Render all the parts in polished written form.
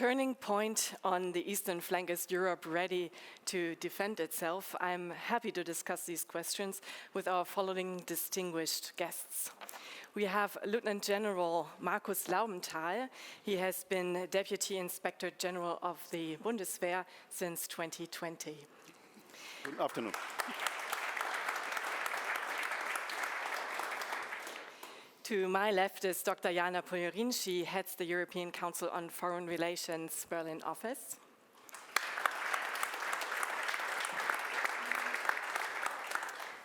turning point on the eastern flank. Is Europe ready to defend itself? I'm happy to discuss these questions with our following distinguished guests. We have Lieutenant General Markus Laubenthal. He has been Deputy Inspector General of the Bundeswehr since 2020. Good afternoon. To my left is Dr. Jana Pojorin. She heads the European Council on Foreign Relations Berlin office.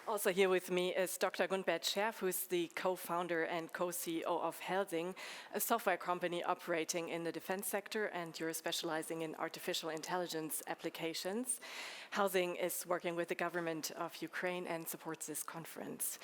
Also here with me is Dr. Gundbert Scherf, who's the co-founder and co-CEO of Helsing, a software company operating in the defense sector, and you're specializing in artificial intelligence applications. Helsing is working with the government of Ukraine and supports this conference.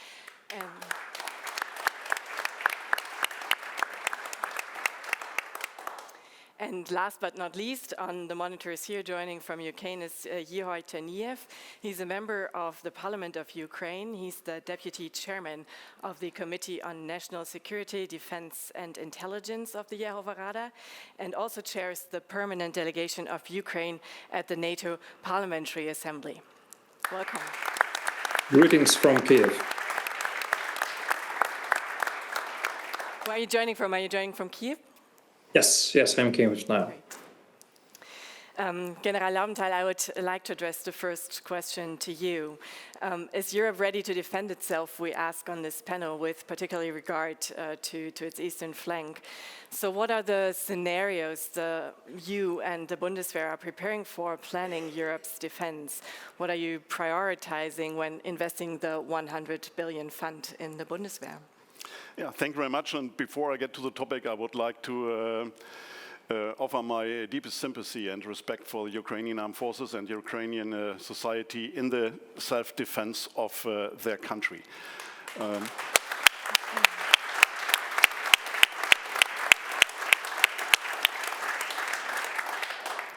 And last but not least, on the monitors here joining from Ukraine is Yehoi Terniev. He's a member of the Parliament of Ukraine. He's the Deputy Chairman of the Committee on National Security, Defense and Intelligence of the Yehovah Rada, and also chairs the permanent delegation of Ukraine at the NATO Parliamentary Assembly. Welcome. Greetings from Kiev. Where are you joining from? Are you joining from Kiev? Yes, I'm Kiev now. General Laubenthal, I would like to address the first question to you. Is Europe ready to defend itself, we ask on this panel, with particular regard to its eastern flank. So what are the scenarios you and the Bundeswehr are preparing for planning Europe's defense? What are you prioritizing when investing the 100 billion fund in the Bundeswehr? Yeah, thank you very much. And before I get to the topic, I would like to offer my deepest sympathy and respect for the Ukrainian armed forces and Ukrainian society in the self-defense of their country.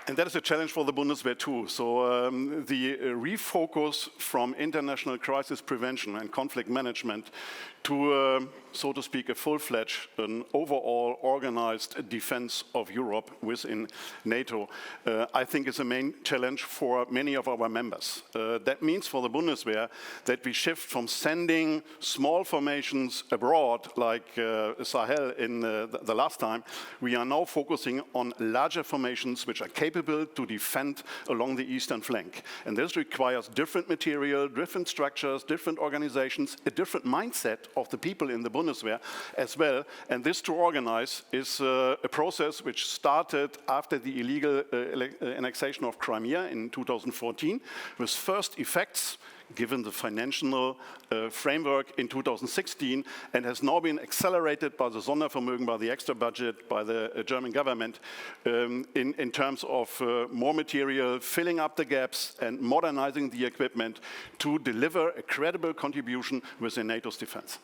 And that is a challenge for the Bundeswehr too. So the refocus from international crisis prevention and conflict management to, so to speak, a full-fledged and overall organized defense of Europe within NATO, I think is a main challenge for many of our members. That means for the Bundeswehr that we shift from sending small formations abroad, like Sahel in the last time. We are now focusing on larger formations which are capable to defend along the eastern flank. And this requires different material, different structures, different organizations, a different mindset of the people in the Bundeswehr as well. And this to organize is a process which started after the illegal annexation of Crimea in 2014, with first effects given the financial framework in 2016, and has now been accelerated by the Sondervermögen, by the extra budget, by the German government, in terms of more material, filling up the gaps and modernizing the equipment to deliver a credible contribution within NATO's defense.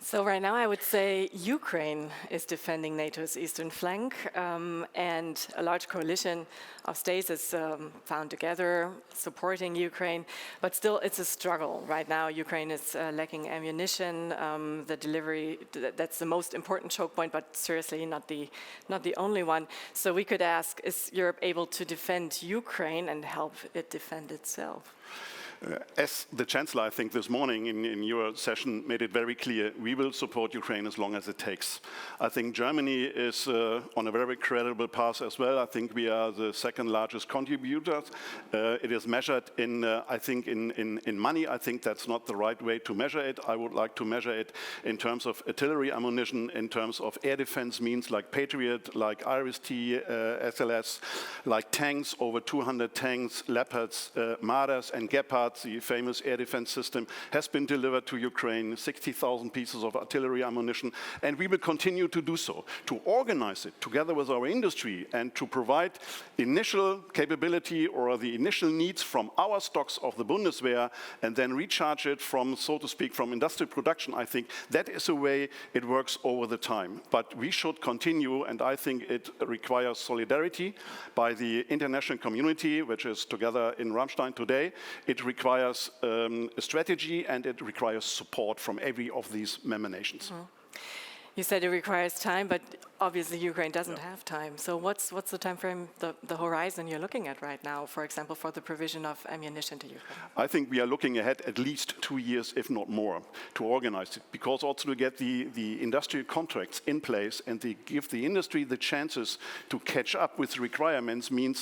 So right now I would say Ukraine is defending NATO's eastern flank, and a large coalition of states is found together supporting Ukraine, but still it's a struggle. Right now Ukraine is lacking ammunition, the delivery, that's the most important choke point, but seriously not the only one. So we could ask, is Europe able to defend Ukraine and help it defend itself? As the Chancellor, I think, this morning in your session made it very clear, we will support Ukraine as long as it takes. I think Germany is on a very credible path as well. I think we are the second largest contributor. It is measured in, I think, in money. I think that's not the right way to measure it. I would like to measure it in terms of artillery ammunition, in terms of air defense means like Patriot, like IRIS-T, SLS, like tanks, over 200 tanks, Leopards, Marders and Gepards. The famous air defense system has been delivered to Ukraine, 60,000 pieces of artillery ammunition, and we will continue to do so, to organize it together with our industry and to provide initial capability or the initial needs from our stocks of the Bundeswehr and then recharge it from, so to speak, from industrial production. I think that is a way it works over the time. But we should continue, and I think it requires solidarity by the international community, which is together in Ramstein today. It requires a strategy and it requires support from every of these member nations. You said it requires time, but obviously Ukraine doesn't have time. So what's the time frame, the horizon you're looking at right now, for example, for the provision of ammunition to Ukraine? I think we are looking ahead at least 2 years, if not more, to organize it, because also to get the industrial contracts in place and to give the industry the chances to catch up with requirements means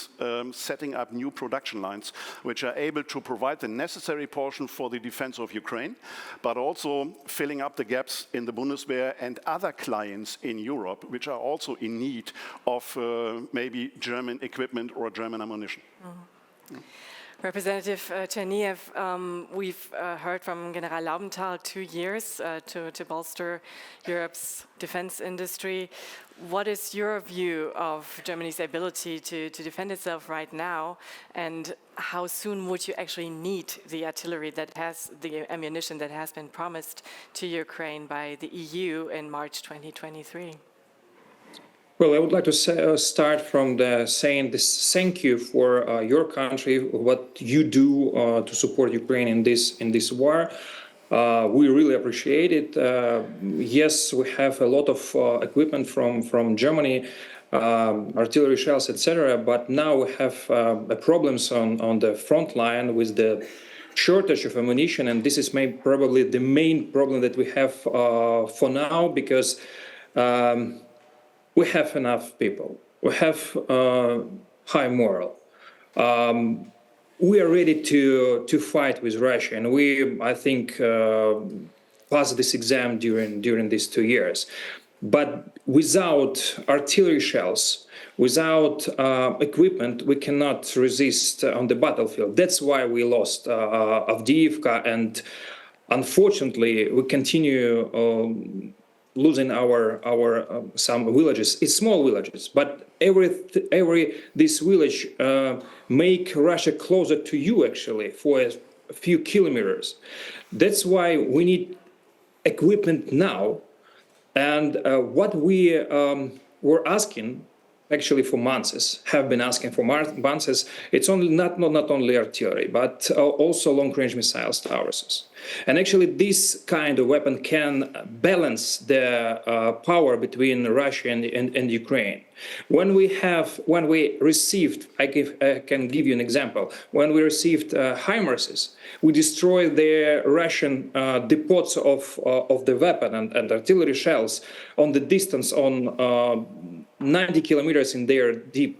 setting up new production lines, which are able to provide the necessary portion for the defense of Ukraine, but also filling up the gaps in the Bundeswehr and other clients in Europe, which are also in need of maybe German equipment or German ammunition. Mm-hmm. Representative Cherniev, we've heard from General Laubenthal 2 years to bolster Europe's defense industry. What is your view of Germany's ability to defend itself right now, and how soon would you actually need the artillery that has the ammunition that has been promised to Ukraine by the EU in March 2023? Well, I would like to start from saying this: thank you for your country, what you do to support Ukraine in this war. We really appreciate it. Yes, we have a lot of equipment from Germany, artillery shells, etc. But now we have problems on the front line with the shortage of ammunition, and this is probably the main problem that we have for now, because we have enough people. We have high moral. We are ready to fight with Russia, and I think, passed this exam during these 2 years. But without artillery shells, without equipment, we cannot resist on the battlefield. That's why we lost Avdiivka, and unfortunately, we continue losing our some villages. It's small villages, but this village make Russia closer to you, actually, for a few kilometers. That's why we need equipment now. And what we were asking, actually for months, have been asking for months, it's not only artillery, but also long-range missiles, towers. And actually, this kind of weapon can balance the power between Russia and Ukraine. When we received, I can give you an example. When we received HIMARSes, we destroyed the Russian depots of the weapon and artillery shells on the distance on 90 kilometers in their deep.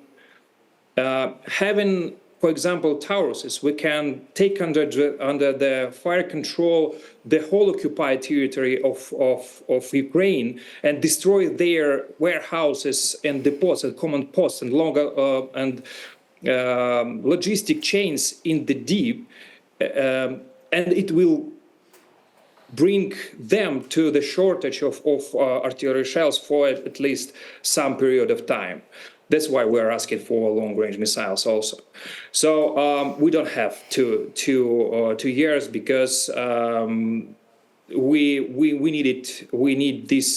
Having, for example, Tauruses, we can take under the fire control the whole occupied territory of Ukraine and destroy their warehouses and depots and command posts and logistic chains in the deep, and it will bring them to the shortage of artillery shells for at least some period of time. That's why we're asking for long-range missiles also. So we don't have 2 years, because we need it. We need this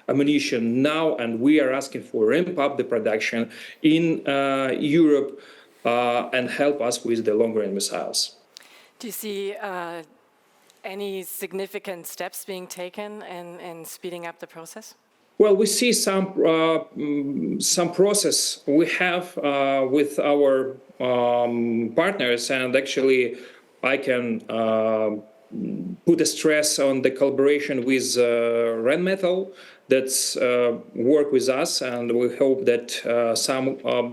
ammunition now, and we are asking for ramp up the production in Europe and help us with the long-range missiles. Do you see any significant steps being taken in speeding up the process? Well, we see some process we have with our partners, and actually I can put a stress on the collaboration with Rheinmetall that's work with us, and we hope that some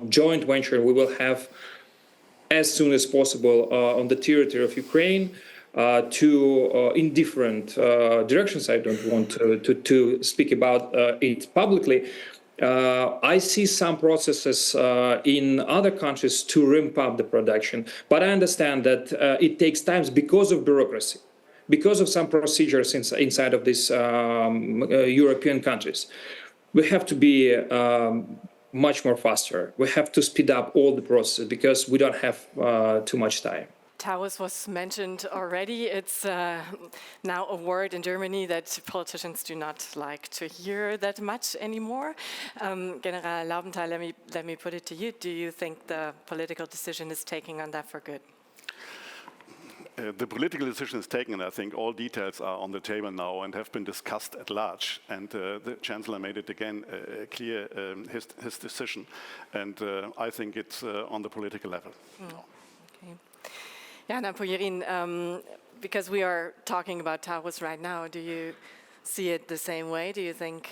joint venture we will have as soon as possible on the territory of Ukraine. In different directions. I don't want to speak about it publicly. I see some processes in other countries to ramp up the production, but I understand that it takes time because of bureaucracy, because of some procedures inside of these European countries. We have to be much more faster. We have to speed up all the processes because we don't have too much time. Towers was mentioned already. It's now a word in Germany that politicians do not like to hear that much anymore. General Laubenthal, let me put it to you. Do you think the political decision is taking on that for good? the political decision is taken, and I think all details are on the table now and have been discussed at large. And the Chancellor made it again clear, his decision. And I think it's on the political level. Okay. Yeah, now Poyerin, because we are talking about Taurus right now, do you see it the same way? Do you think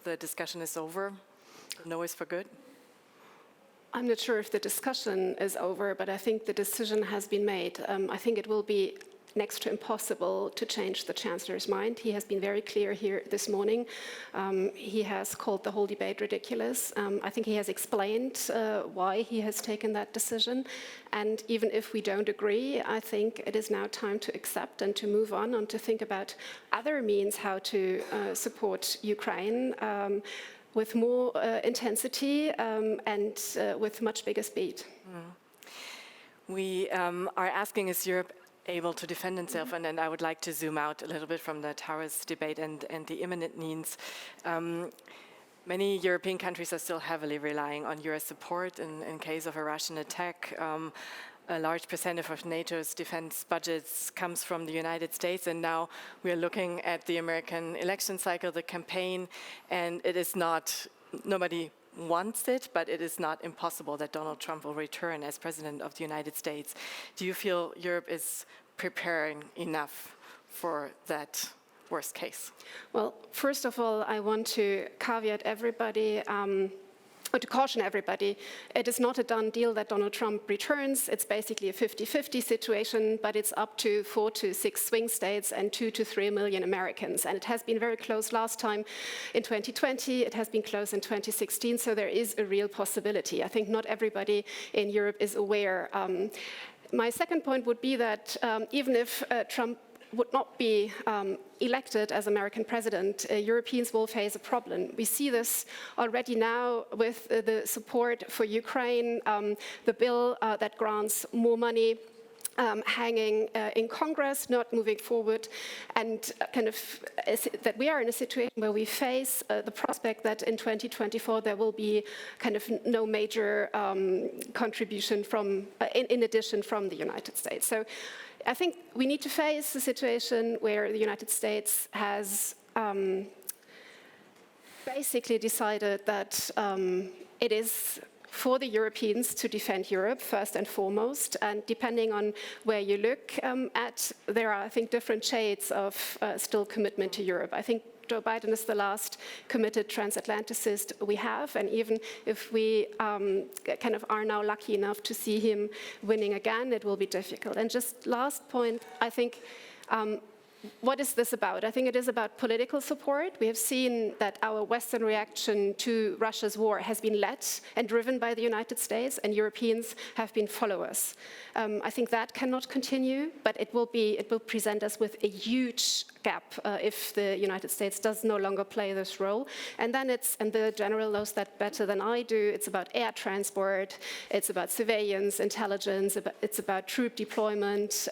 the discussion is over? No is for good? I'm not sure if the discussion is over, but I think the decision has been made. I think it will be next to impossible to change the Chancellor's mind. He has been very clear here this morning. He has called the whole debate ridiculous. I think he has explained why he has taken that decision. And even if we don't agree, I think it is now time to accept and to move on and to think about other means how to support Ukraine with more intensity and with much bigger speed. We are asking, is Europe able to defend itself? And then I would like to zoom out a little bit from the Taurus debate and the imminent needs. Many European countries are still heavily relying on US support in case of a Russian attack. A large percentage of NATO's defense budgets comes from the United States, and now we are looking at the American election cycle, the campaign, and it is not, nobody wants it, but it is not impossible that Donald Trump will return as President of the United States. Do you feel Europe is preparing enough for that worst case? Well, first of all, I want to caveat everybody, or to caution everybody, it is not a done deal that Donald Trump returns. It's basically a 50-50 situation, but it's up to 4 to 6 swing states and 2 to 3 million Americans. And it has been very close last time in 2020. It has been close in 2016, so there is a real possibility. I think not everybody in Europe is aware. My second point would be that even if Trump would not be elected as American president, Europeans will face a problem. We see this already now with the support for Ukraine, the bill that grants more money hanging in Congress, not moving forward, and kind of that we are in a situation where we face the prospect that in 2024 there will be kind of no major contribution from, in addition from the United States. So I think we need to face a situation where the United States has basically decided that it is for the Europeans to defend Europe first and foremost, and depending on where you look at, there are, I think, different shades of still commitment to Europe. I think Joe Biden is the last committed transatlanticist we have, and even if we kind of are now lucky enough to see him winning again, it will be difficult. And just last point, I think, what is this about? I think it is about political support. We have seen that our Western reaction to Russia's war has been led and driven by the United States, and Europeans have been followers. I think that cannot continue, but it will present us with a huge gap if the United States does no longer play this role. And then and the general knows that better than I do, it's about air transport, it's about surveillance, intelligence, it's about troop deployment,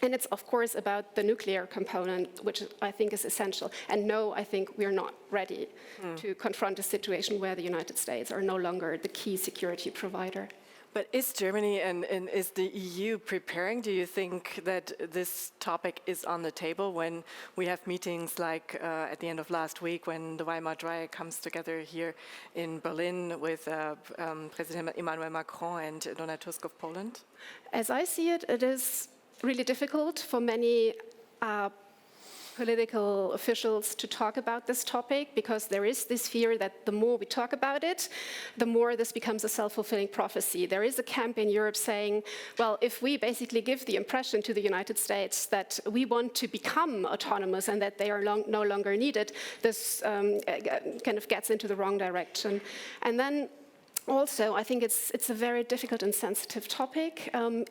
and it's, of course, about the nuclear component, which I think is essential. And no, I think we're not ready to confront a situation where the United States are no longer the key security provider. But is Germany and is the EU preparing? Do you think that this topic is on the table when we have meetings like at the end of last week when the Weimar Triad comes together here in Berlin with President Emmanuel Macron and Donald Tusk of Poland? As I see it, it is really difficult for many political officials to talk about this topic, because there is this fear that the more we talk about it, the more this becomes a self-fulfilling prophecy. There is a camp in Europe saying, well, if we basically give the impression to the United States that we want to become autonomous and that they are no longer needed, this kind of gets into the wrong direction. And then also, I think it's a very difficult and sensitive topic.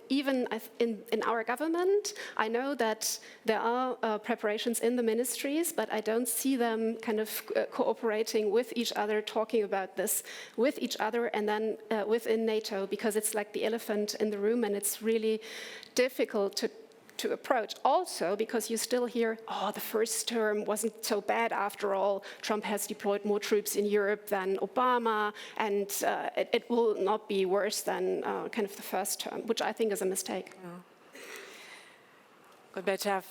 Even in our government, I know that there are preparations in the ministries, but I don't see them kind of cooperating with each other, talking about this with each other, and then within NATO, because it's like the elephant in the room, and it's really difficult to approach. Also, because you still hear, oh, the first term wasn't so bad after all. Trump has deployed more troops in Europe than Obama, and it will not be worse than kind of the first term, which I think is a mistake. But Betjav,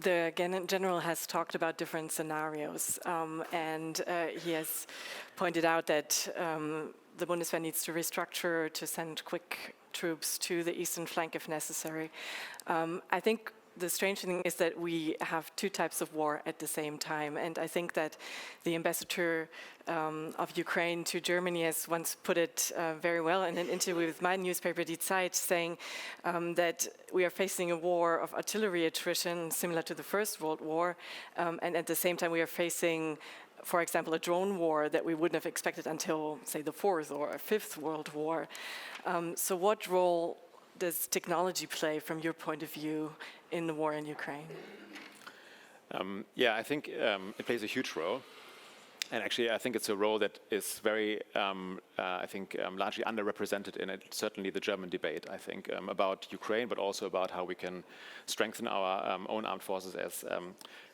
the general has talked about different scenarios, and he has pointed out that the Bundeswehr needs to restructure to send quick troops to the eastern flank if necessary. I think the strange thing is that we have two types of war at the same time, and I think that the ambassador of Ukraine to Germany has once put it very well in an interview with my newspaper, Die Zeit, saying that we are facing a war of artillery attrition similar to the First World War, and at the same time we are facing, for example, a drone war that we wouldn't have expected until, say, the Fourth or Fifth World War. So what role does technology play, from your point of view, in the war in Ukraine? Yeah, I think it plays a huge role. And actually, I think it's a role that is very, largely underrepresented in it, certainly the German debate, I think, about Ukraine, but also about how we can strengthen our own armed forces, as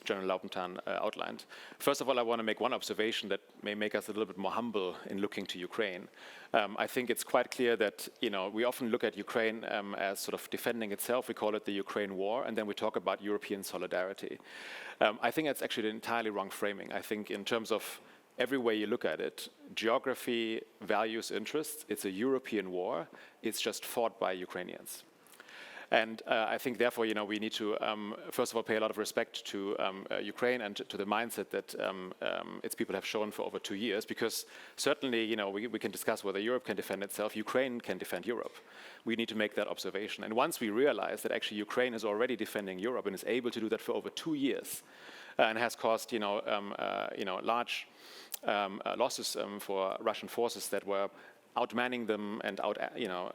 General Laupenthal outlined. First of all, I want to make one observation that may make us a little bit more humble in looking to Ukraine. I think it's quite clear that, we often look at Ukraine as sort of defending itself. We call it the Ukraine war, and then we talk about European solidarity. I think that's actually an entirely wrong framing. I think in terms of every way you look at it, geography, values, interests, it's a European war. It's just fought by Ukrainians. And I think, therefore, we need to, first of all, pay a lot of respect to Ukraine and to the mindset that its people have shown for over 2 years, because certainly, we can discuss whether Europe can defend itself. Ukraine can defend Europe. We need to make that observation. And once we realize that actually Ukraine is already defending Europe and is able to do that for over 2 years, and has caused, large losses for Russian forces that were outmanning them and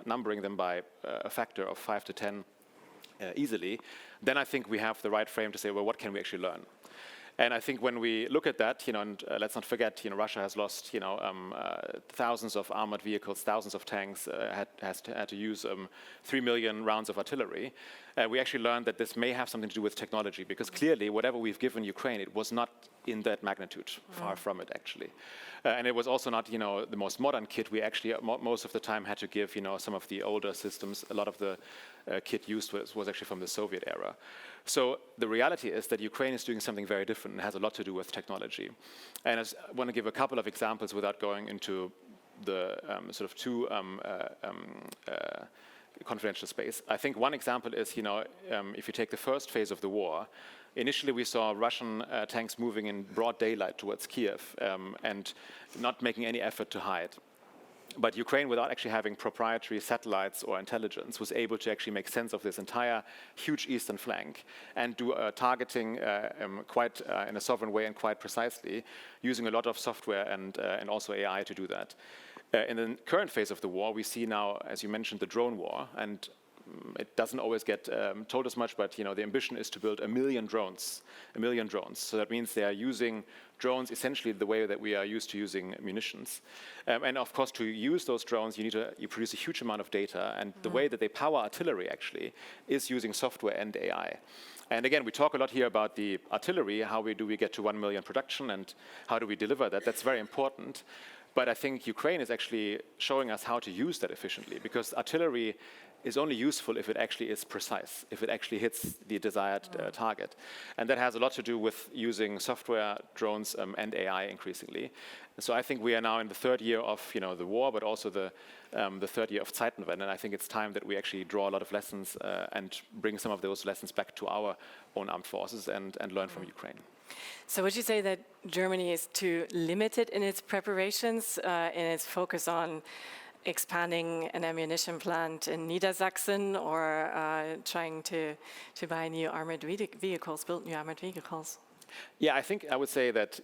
numbering them by a factor of 5 to 10 easily, then I think we have the right frame to say, well, what can we actually learn? And I think when we look at that, and let's not forget, Russia has lost, thousands of armored vehicles, thousands of tanks, had to use 3 million rounds of artillery. We actually learned that this may have something to do with technology, because clearly, whatever we've given Ukraine, it was not in that magnitude, far from it, actually. And it was also not, the most modern kit. We actually, most of the time, had to give, some of the older systems. A lot of the kit used was actually from the Soviet era. So the reality is that Ukraine is doing something very different and has a lot to do with technology. And I want to give a couple of examples without going into the sort of too confidential space. I think one example is, if you take the first phase of the war, initially we saw Russian tanks moving in broad daylight towards Kiev and not making any effort to hide. But Ukraine, without actually having proprietary satellites or intelligence, was able to actually make sense of this entire huge eastern flank and do targeting quite in a sovereign way and quite precisely, using a lot of software and also AI to do that. In the current phase of the war, we see now, as you mentioned, the drone war, and it doesn't always get told as much, but the ambition is to build 1 million drones. 1 million drones. So that means they are using drones essentially the way that we are used to using munitions. And of course, to use those drones, you produce a huge amount of data, and the way that they power artillery actually is using software and AI. And again, we talk a lot here about the artillery. How do we get to 1 million production, and how do we deliver that? That's very important. But I think Ukraine is actually showing us how to use that efficiently, because artillery is only useful if it actually is precise, if it actually hits the desired target. And that has a lot to do with using software, drones, and AI increasingly. And so I think we are now in the third year of the war, but also the third year of Zeitenwende. And I think it's time that we actually draw a lot of lessons and bring some of those lessons back to our own armed forces and learn from Ukraine. So would you say that Germany is too limited in its preparations, in its focus on expanding an ammunition plant in Niedersachsen, or trying to buy new armored vehicles, build new armored vehicles? Yeah, I would say that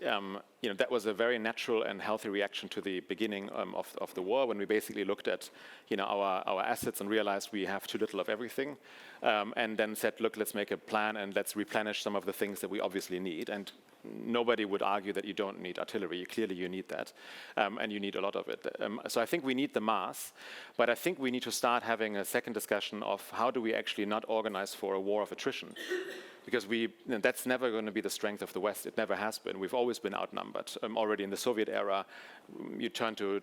that was a very natural and healthy reaction to the beginning of the war, when we basically looked at our assets and realized we have too little of everything, and then said, look, let's make a plan and let's replenish some of the things that we obviously need. And nobody would argue that you don't need artillery. Clearly you need that, and you need a lot of it. So I think we need the mass, but I think we need to start having a second discussion of how do we actually not organize for a war of attrition. because that's never going to be the strength of the West. It never has been. We've always been outnumbered. Already in the Soviet era, you turn to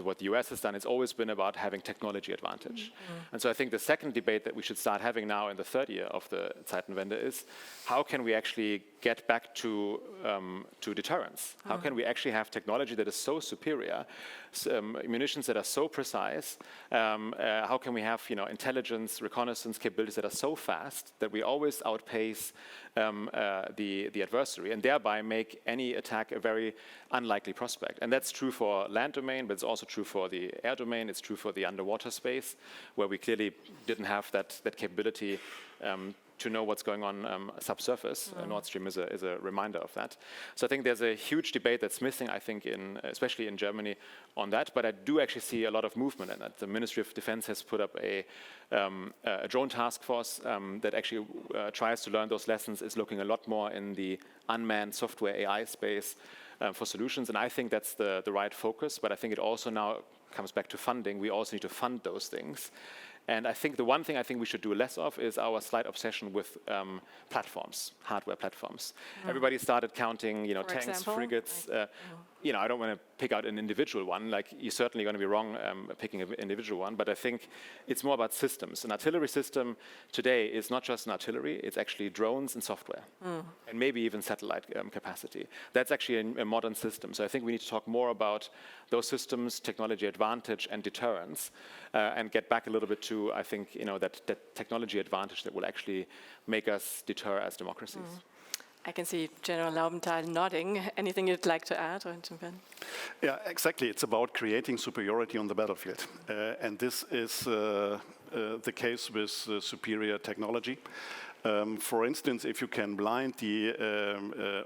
what the US has done. It's always been about having technology advantage. And so I think the second debate that we should start having now in the third year of the Zeitenwende is how can we actually get back to deterrence? How can we actually have technology that is so superior, munitions that are so precise? How can we have intelligence, reconnaissance capabilities that are so fast that we always outpace the adversary and thereby make any attack a very unlikely prospect? And that's true for land domain, but it's also true for the air domain. It's true for the underwater space, where we clearly didn't have that capability to know what's going on subsurface. Nord Stream is a reminder of that. So I think there's a huge debate that's missing, I think, especially in Germany on that. But I do actually see a lot of movement in that. The Ministry of Defense has put up a drone task force that actually tries to learn those lessons, is looking a lot more in the unmanned software AI space for solutions. And I think that's the right focus. But I think it also now comes back to funding. We also need to fund those things. And I think the one thing I think we should do less of is our slight obsession with platforms, hardware platforms. Everybody started counting, tanks, example? frigates. I don't want to pick out an individual one. Like, you're certainly going to be wrong picking an individual one. But I think it's more about systems. An artillery system today is not just an artillery. It's actually drones and software, and maybe even satellite capacity. That's actually a modern system. So I think we need to talk more about those systems, technology advantage, and deterrence, and get back a little bit to, I think, that technology advantage that will actually make us deter as democracies. I can see General Laubenthal nodding. Anything you'd like to add or jump in? Yeah, exactly. It's about creating superiority on the battlefield. And this is the case with superior technology. For instance, if you can blind the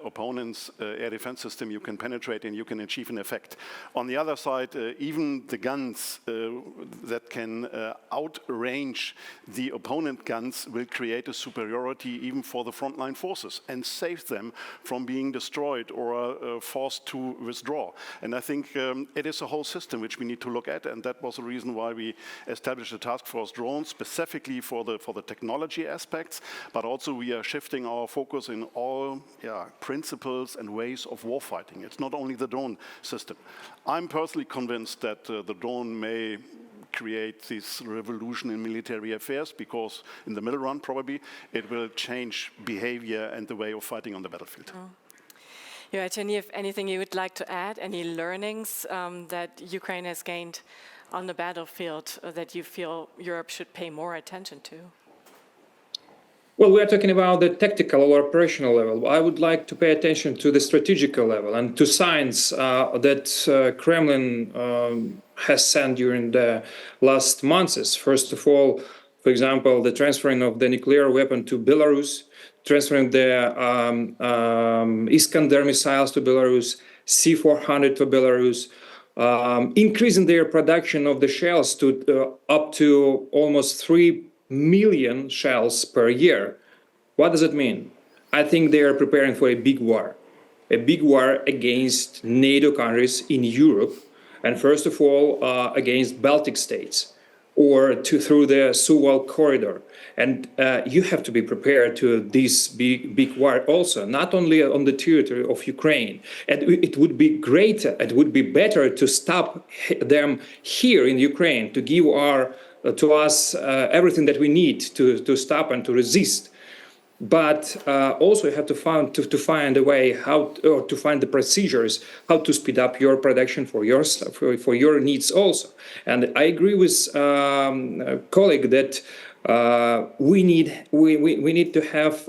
opponent's air defense system, you can penetrate and you can achieve an effect. On the other side, even the guns that can outrange the opponent guns will create a superiority even for the frontline forces and save them from being destroyed or forced to withdraw. And I think it is a whole system which we need to look at, and that was the reason why we established a task force drone specifically for the technology aspects. But also we are shifting our focus in all principles and ways of warfighting. It's not only the drone system. I'm personally convinced that the drone may create this revolution in military affairs, because in the middle run probably it will change behavior and the way of fighting on the battlefield. Jenny, if anything you would like to add, any learnings that Ukraine has gained on the battlefield that you feel Europe should pay more attention to? Well, we are talking about the tactical or operational level. I would like to pay attention to the strategical level and to signs that Kremlin has sent during the last months. First of all, for example, the transferring of the nuclear weapon to Belarus, transferring the Iskander missiles to Belarus, C-400 to Belarus, increasing their production of the shells to up to almost 3 million shells per year. What does it mean? I think they are preparing for a big war against NATO countries in Europe, and first of all against Baltic states, or through the Suwalk corridor. And you have to be prepared to this big war also, not only on the territory of Ukraine. And it would be it would be better to stop them here in Ukraine, to give to us everything that we need to stop and to resist. But also you have to find a way to find the procedures how to speed up your production for your needs also. And I agree with a colleague that we need to have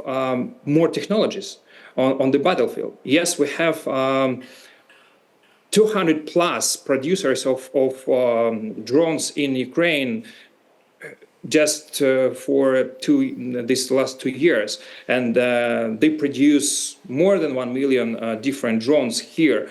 more technologies on the battlefield. Yes, we have 200 plus producers of drones in Ukraine just for these last 2 years, and they produce more than 1 million different drones here.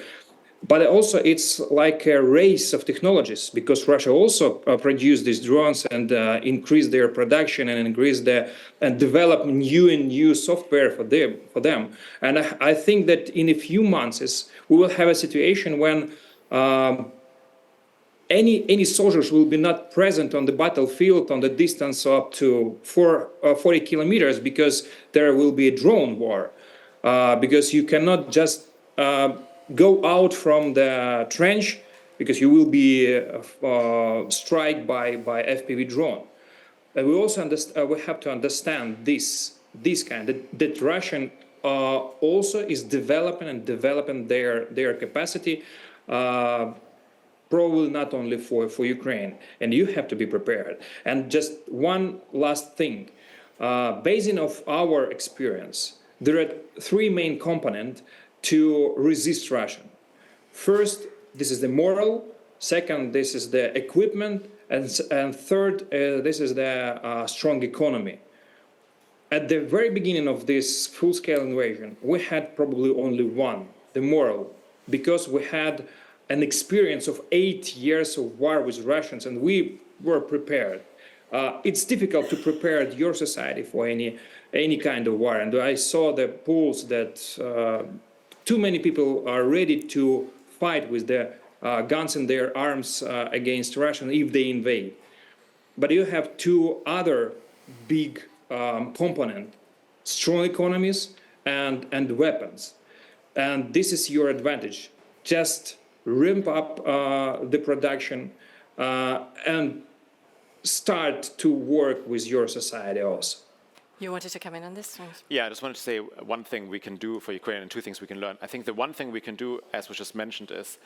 But also it's like a race of technologies, because Russia also produced these drones and increased their production and develop new software for them. And I think that in a few months we will have a situation when any soldiers will be not present on the battlefield on the distance up to 40 kilometers, because there will be a drone war, because you cannot just go out from the trench, because you will be struck by FPV drone. And we also we have to understand this kind that Russian also is developing their capacity. Probably not only for Ukraine, and you have to be prepared. And just one last thing, based on our experience, there are three main components to resist Russia. First, this is the moral. Second, this is the equipment, and third, this is the strong economy. At the very beginning of this full-scale invasion, we had probably only one, the moral, because we had an experience of 8 years of war with Russians, and we were prepared. It's difficult to prepare your society for any kind of war, and I saw the polls that too many people are ready to fight with the guns in their arms against Russia if they invade. But you have two other big components: strong economies and weapons, and this is your advantage. Just ramp up the production and start to work with your society also. You wanted to come in on this one? Yeah, I just wanted to say one thing we can do for Ukraine and two things we can learn. I think the one thing we can do, as was just mentioned, is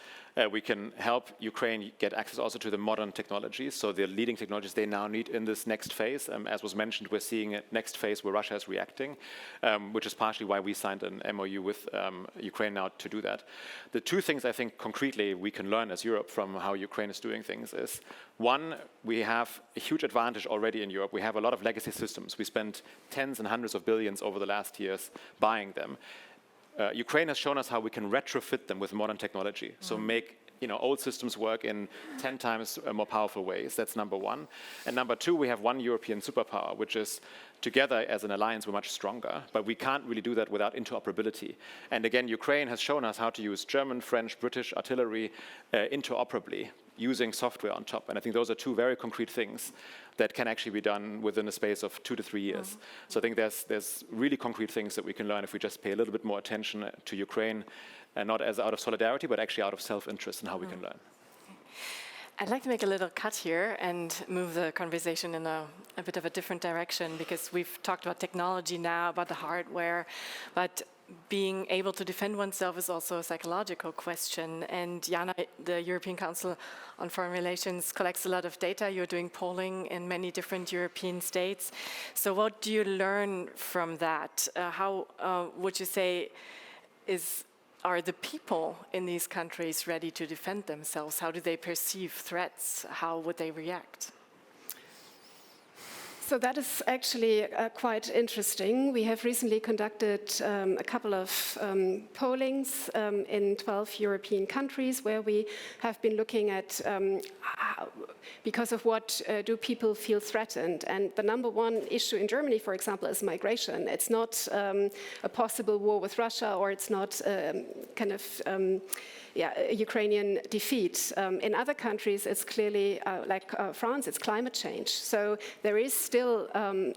we can help Ukraine get access also to the modern technologies, so the leading technologies they now need in this next phase. As was mentioned, we're seeing a next phase where Russia is reacting, which is partially why we signed an MOU with Ukraine now to do that. The two things I think concretely we can learn as Europe from how Ukraine is doing things is, one, we have a huge advantage already in Europe. We have a lot of legacy systems. We spent tens and hundreds of billions over the last years buying them. Ukraine has shown us how we can retrofit them with modern technology. So make old systems work in 10 times more powerful ways. That's number one. And number two, we have one European superpower, which is together as an alliance, we're much stronger. But we can't really do that without interoperability. And again, Ukraine has shown us how to use German, French, British artillery interoperably, using software on top. And I think those are two very concrete things that can actually be done within a space of 2 to 3 years. So I think there's really concrete things that we can learn if we just pay a little bit more attention to Ukraine, and not as out of solidarity, but actually out of self-interest in how we can learn. I'd like to make a little cut here and move the conversation in a bit of a different direction, because we've talked about technology now, about the hardware, but being able to defend oneself is also a psychological question. And Jana, the European Council on Foreign Relations collects a lot of data. You're doing polling in many different European states. So what do you learn from that? How would you say are the people in these countries ready to defend themselves? How do they perceive threats? How would they react? So that is actually quite interesting. We have recently conducted a couple of pollings in 12 European countries, where we have been looking at because of what do people feel threatened. And the number one issue in Germany, for example, is migration. It's not a possible war with Russia, or it's not kind of a Ukrainian defeat. In other countries, it's clearly, like France, it's climate change. So there is still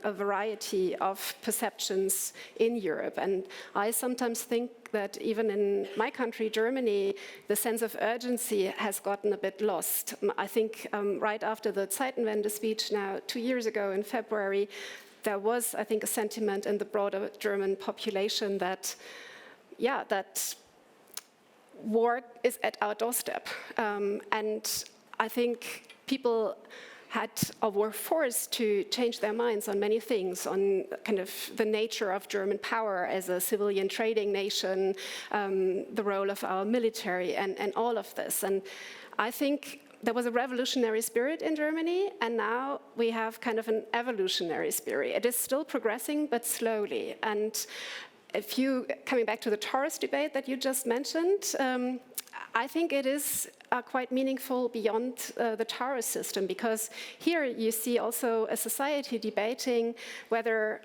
a variety of perceptions in Europe. And I sometimes think that even in my country, Germany, the sense of urgency has gotten a bit lost. I think right after the Zeitenwende speech now 2 years ago in February, there was, I think, a sentiment in the broader German population that, that war is at our doorstep. And I think people were forced to change their minds on many things, on kind of the nature of German power as a civilian trading nation, the role of our military, and all of this. And I think there was a revolutionary spirit in Germany, and now we have kind of an evolutionary spirit. It is still progressing, but slowly. And coming back to the Taurus debate that you just mentioned, I think it is quite meaningful beyond the Taurus system, because here you see also a society debating whether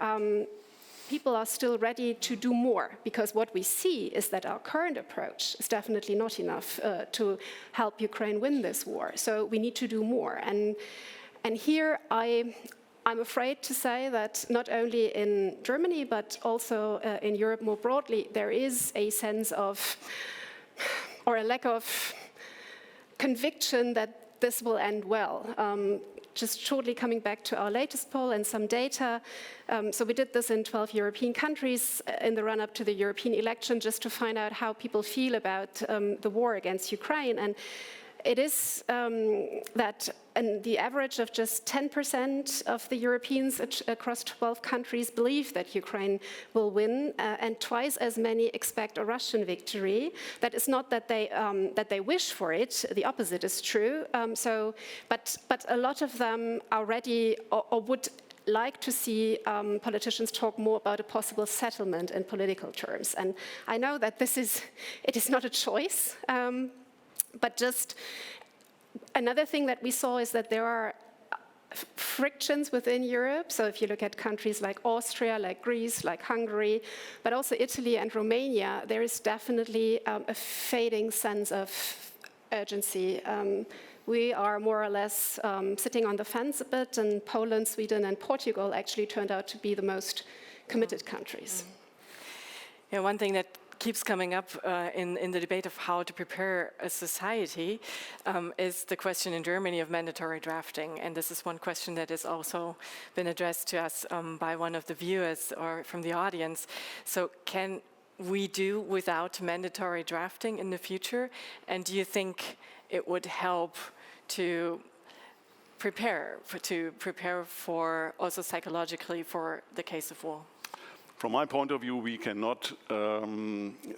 people are still ready to do more, because what we see is that our current approach is definitely not enough to help Ukraine win this war. So we need to do more. And here I'm afraid to say that not only in Germany, but also in Europe more broadly, there is a sense of, or a lack of conviction that this will end well. Just shortly coming back to our latest poll and some data. So we did this in 12 European countries in the run-up to the European election, just to find out how people feel about the war against Ukraine. And it is that the average of just 10% of the Europeans across 12 countries believe that Ukraine will win, and twice as many expect a Russian victory. That is not that they wish for it. The opposite is true. But a lot of them are ready or would like to see politicians talk more about a possible settlement in political terms. And I know that it is not a choice. But just another thing that we saw is that there are frictions within Europe. So if you look at countries like Austria, like Greece, like Hungary, but also Italy and Romania, there is definitely a fading sense of urgency. We are more or less sitting on the fence a bit, and Poland, Sweden, and Portugal actually turned out to be the most committed countries. Yeah, one thing that keeps coming up in the debate of how to prepare a society is the question in Germany of mandatory drafting. And this is one question that has also been addressed to us by one of the viewers or from the audience. So can we do without mandatory drafting in the future? And do you think it would help to prepare for also psychologically for the case of war? From my point of view, we cannot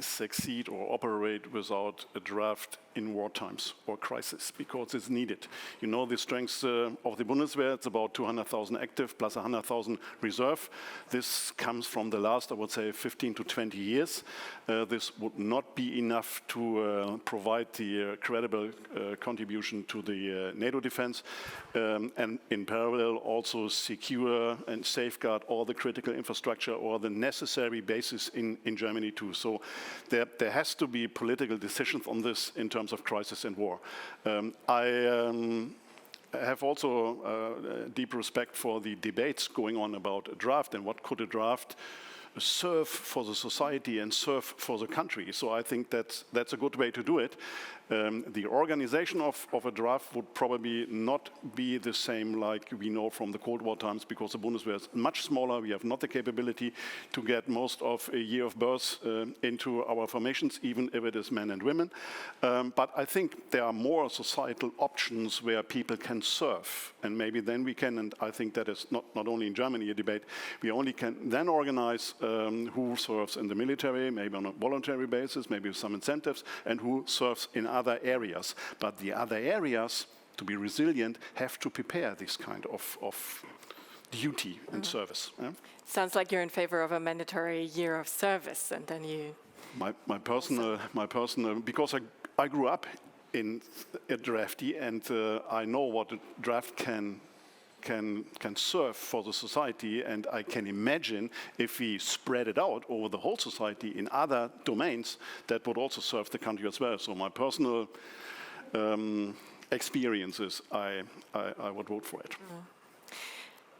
succeed or operate without a draft in war times or crisis, because it's needed. You know the strength of the Bundeswehr, it's about 200,000 active plus 100,000 reserve. This comes from the last, I would say, 15 to 20 years. This would not be enough to provide the credible contribution to the NATO defense, and in parallel also secure and safeguard all the critical infrastructure or the necessary basis in Germany too. So there has to be political decisions on this in terms of crisis and war. I have also deep respect for the debates going on about a draft and what could a draft serve for the society and serve for the country. So I think that's a good way to do it. The organization of a draft would probably not be the same like we know from the Cold War times, because the Bundeswehr is much smaller. We have not the capability to get most of a year of birth into our formations, even if it is men and women. But I think there are more societal options where people can serve. And maybe then we can, and I think that is not only in Germany a debate, we only can then organize who serves in the military, maybe on a voluntary basis, maybe with some incentives, and who serves in other areas. But the other areas, to be resilient, have to prepare this kind of duty and service. Yeah? Sounds like you're in favor of a mandatory year of service, and then you... My personal, because I grew up in a draftee, and I know what a draft can serve for the society, and I can imagine if we spread it out over the whole society in other domains, that would also serve the country as well. So my personal experiences, I would vote for it.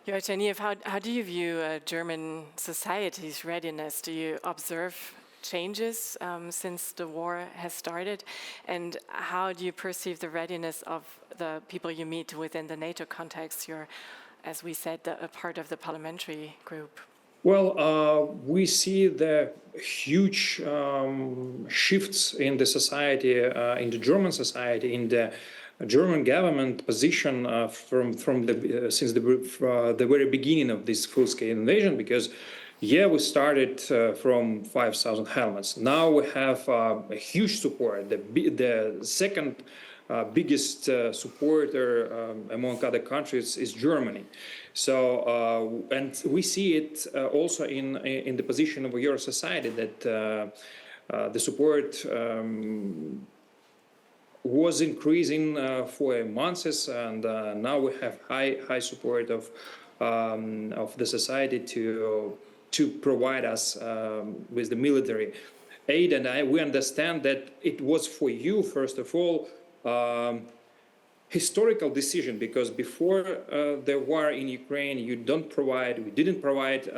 Joachim, how do you view German society's readiness? Do you observe changes since the war has started? And how do you perceive the readiness of the people you meet within the NATO context? You're, as we said, a part of the parliamentary group. Well, we see the huge shifts in the society, in the German society, in the German government position since the very beginning of this full-scale invasion, because we started from 5,000 helmets. Now we have a huge support. The second biggest supporter among other countries is Germany. So, and we see it also in the position of your society, that the support was increasing for months, and now we have high support of the society to to provide us with the military aid, and we understand that it was for you, first of all, historical decision, because before the war in Ukraine, we didn't provide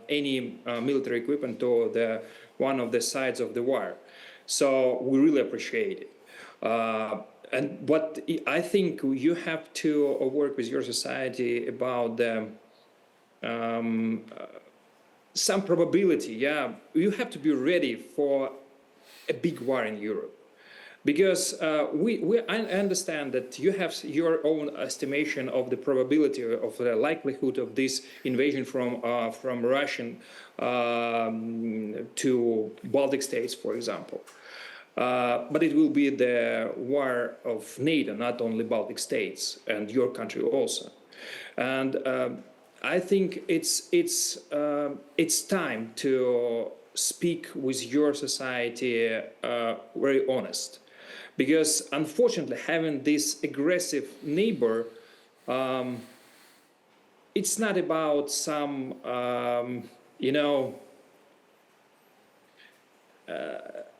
any military equipment to one of the sides of the war. So we really appreciate it. And what I think you have to work with your society about some probability. Yeah, you have to be ready for a big war in Europe. Because I understand that you have your own estimation of the probability of the likelihood of this invasion from Russian to Baltic states, for example. But it will be the war of NATO, not only Baltic states, and your country also. And I think it's time to speak with your society very honest. Because unfortunately, having this aggressive neighbor, it's not about some,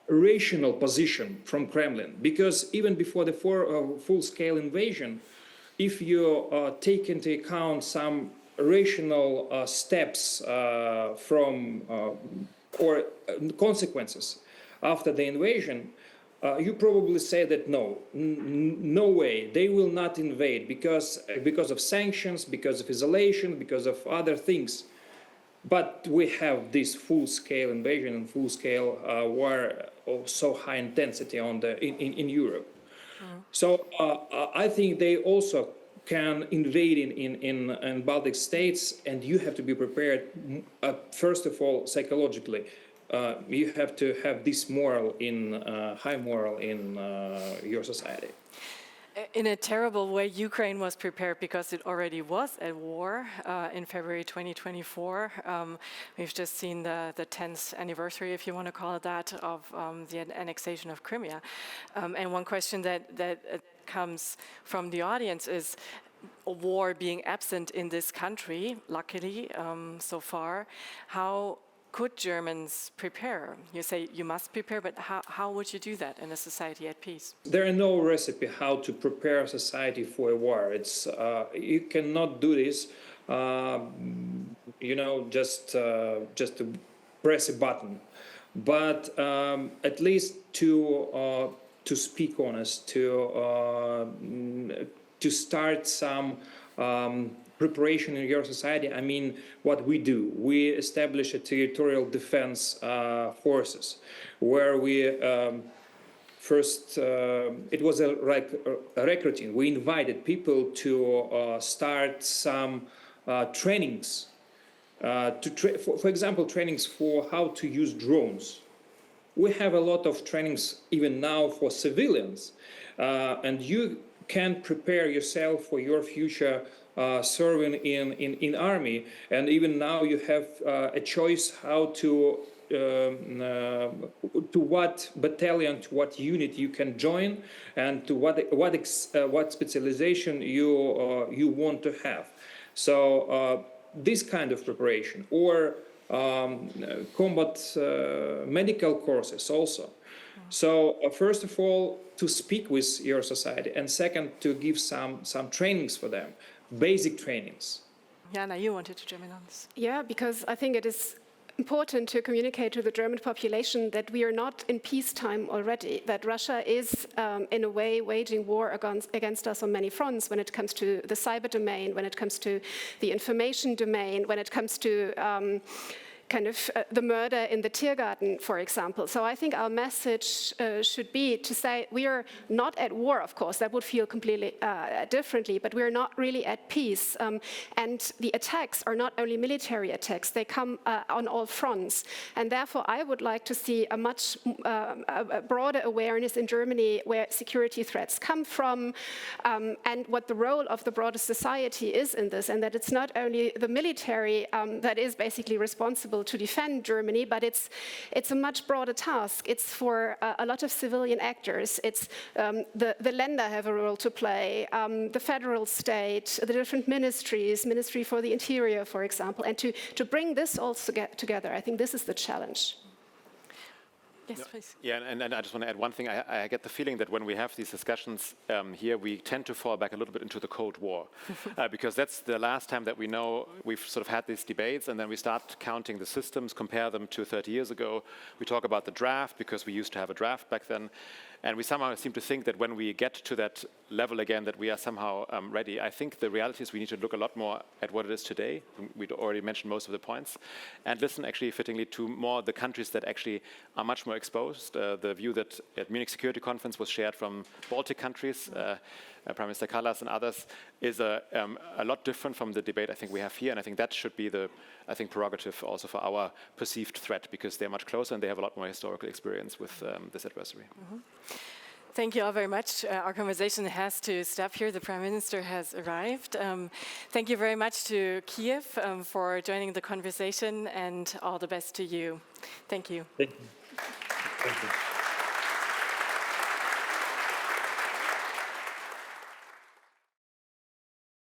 rational position from Kremlin. Because even before the full-scale invasion, if you take into account some rational steps from or consequences after the invasion, you probably say that no way, they will not invade because of sanctions, because of isolation, because of other things. But we have this full-scale invasion and full-scale war of so high intensity in Europe. So I think they also can invade in Baltic states, and you have to be prepared, first of all, psychologically. You have to have this high moral in your society. In a terrible way, Ukraine was prepared because it already was at war in February 2024. We've just seen the 10th anniversary, if you want to call it that, of the annexation of Crimea. And one question that comes from the audience is, a war being absent in this country, luckily so far, how could Germans prepare? You say you must prepare, but how would you do that in a society at peace? There is no recipe how to prepare a society for a war. You cannot do this, just to press a button. But at least to speak honest, to start some preparation in your society. I mean, what we do, we establish a territorial defense forces, where we first, it was a recruiting. We invited people to start some trainings, for example, trainings for how to use drones. We have a lot of trainings even now for civilians, and you can prepare yourself for your future serving in army, and even now you have a choice how to what battalion, to what unit you can join, and to what specialization you want to have. So this kind of preparation, or combat medical courses also. So first of all, to speak with your society, and second, to give some trainings for them, basic trainings. Jana, you wanted to jump in on this. Yeah, because I think it is important to communicate to the German population that we are not in peacetime already, that Russia is in a way waging war against us on many fronts when it comes to the cyber domain, when it comes to the information domain, when it comes to the murder in the Tiergarten, for example. So I think our message should be to say we are not at war, of course, that would feel completely differently, but we're not really at peace. And the attacks are not only military attacks, they come on all fronts. And therefore, I would like to see a much broader awareness in Germany where security threats come from, and what the role of the broader society is in this, and that it's not only the military that is basically responsible possible to defend Germany, but it's a much broader task. It's for a lot of civilian actors. It's the Länder have a role to play, the federal state, the different ministries, Ministry for the Interior, for example, and to bring this all together. I think this is the challenge. Yes, please. Yeah, and I just want to add one thing. I get the feeling that when we have these discussions here, we tend to fall back a little bit into the Cold War, because that's the last time that we know we've sort of had these debates, and then we start counting the systems, compare them to 30 years ago. We talk about the draft, because we used to have a draft back then, and we somehow seem to think that when we get to that level again, that we are somehow ready. I think the reality is we need to look a lot more at what it is today. We'd already mentioned most of the points, and listen actually fittingly to more the countries that actually are much more exposed. The view that at Munich Security Conference was shared from Baltic countries, Prime Minister Kallas and others, is a lot different from the debate I think we have here, and I think that should be the prerogative also for our perceived threat, because they're much closer and they have a lot more historical experience with this adversary. Mm-hmm. Thank you all very much. Our conversation has to stop here. The Prime Minister has arrived. Thank you very much to Kiev for joining the conversation, and all the best to you. Thank you. Thank you. Thank you.